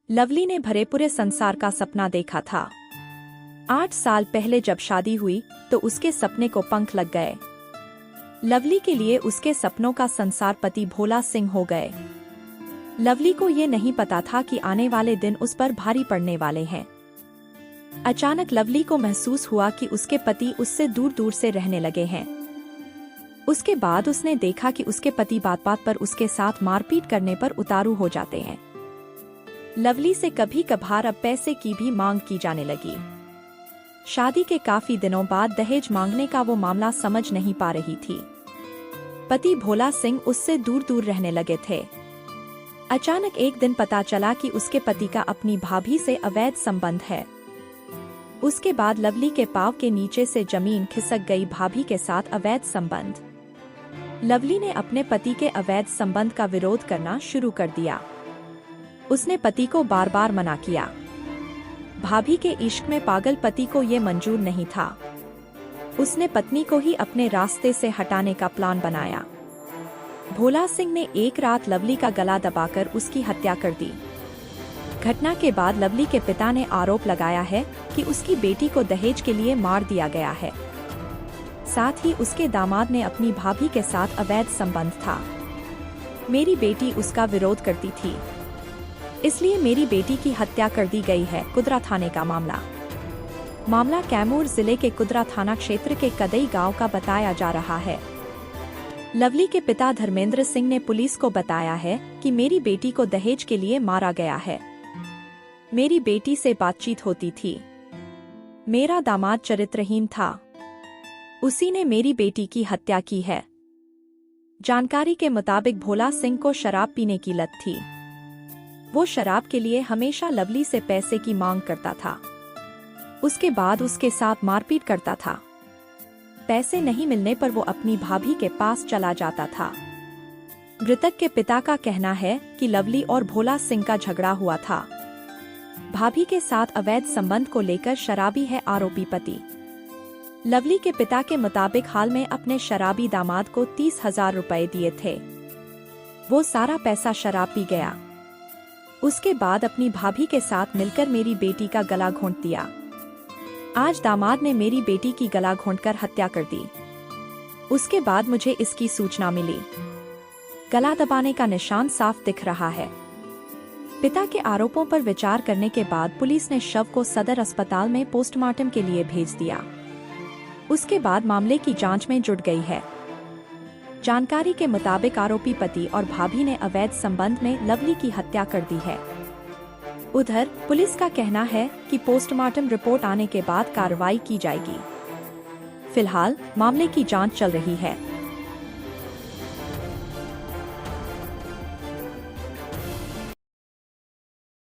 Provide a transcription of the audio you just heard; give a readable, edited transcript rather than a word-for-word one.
Lovely ने भरे पूरे संसार का सपना देखा था। 8 साल पहले जब शादी हुई तो उसके सपने को पंख लग गए। लवली के लिए उसके सपनों का संसार पति भोला सिंह हो गए। लवली को ये नहीं पता था कि आने वाले दिन उस पर भारी पड़ने वाले हैं। अचानक लवली को महसूस हुआ कि उसके पति उससे दूर दूर से रहने लगे हैं। उसके बाद उसने देखा कि उसके पति बात बात पर उसके साथ मारपीट करने पर उतारू हो जाते हैं। लवली से कभी कभार अब पैसे की भी मांग की जाने लगी। शादी के काफी दिनों बाद दहेज मांगने का वो मामला समझ नहीं पा रही थी। पति भोला सिंह उससे दूर दूर रहने लगे थे। अचानक एक दिन पता चला कि उसके पति का अपनी भाभी से अवैध संबंध है। उसके बाद लवली के पांव के नीचे से जमीन खिसक गई। भाभी के साथ अवैध संबंध। लवली ने अपने पति के अवैध संबंध का विरोध करना शुरू कर दिया। उसने पति को बार बार मना किया। भाभी के इश्क में पागल पति को ये मंजूर नहीं था। उसने पत्नी को ही अपने रास्ते से हटाने का प्लान बनाया। भोला सिंह ने एक रात लवली का गला दबाकर उसकी हत्या कर दी। घटना के बाद लवली के पिता ने आरोप लगाया है कि उसकी बेटी को दहेज के लिए मार दिया गया है। साथ ही उसके दामाद ने अपनी भाभी के साथ अवैध संबंध था। मेरी बेटी उसका विरोध करती थी, इसलिए मेरी बेटी की हत्या कर दी गई है। कुदरा थाने का मामला कैमूर जिले के कुदरा थाना क्षेत्र के कदई गांव का बताया जा रहा है। लवली के पिता धर्मेंद्र सिंह ने पुलिस को बताया है कि मेरी बेटी को दहेज के लिए मारा गया है। मेरी बेटी से बातचीत होती थी। मेरा दामाद चरित्रहीन था। उसी ने मेरी बेटी की हत्या की है। जानकारी के मुताबिक भोला सिंह को शराब पीने की लत थी। वो शराब के लिए हमेशा लवली से पैसे की मांग करता था। उसके बाद उसके साथ मारपीट करता था। पैसे नहीं मिलने पर वो अपनी भाभी के पास चला जाता था। मृतक के पिता का कहना है कि लवली और भोला सिंह का झगड़ा हुआ था। भाभी के साथ अवैध संबंध को लेकर शराबी है आरोपी पति। लवली के पिता के मुताबिक हाल में अपने शराबी दामाद को 30,000 रुपए दिए थे। वो सारा पैसा शराब पी गया। उसके बाद अपनी भाभी के साथ मिलकर मेरी बेटी का गला घोंट दिया। आज दामाद ने मेरी बेटी की गला घोंटकर हत्या कर दी। उसके बाद मुझे इसकी सूचना मिली। गला दबाने का निशान साफ दिख रहा है। पिता के आरोपों पर विचार करने के बाद पुलिस ने शव को सदर अस्पताल में पोस्टमार्टम के लिए भेज दिया। उसके बाद मामले की जांच में जुट गई है। जानकारी के मुताबिक आरोपी पति और भाभी ने अवैध संबंध में लवली की हत्या कर दी है। उधर पुलिस का कहना है कि पोस्टमार्टम रिपोर्ट आने के बाद कार्रवाई की जाएगी। फिलहाल मामले की जांच चल रही है।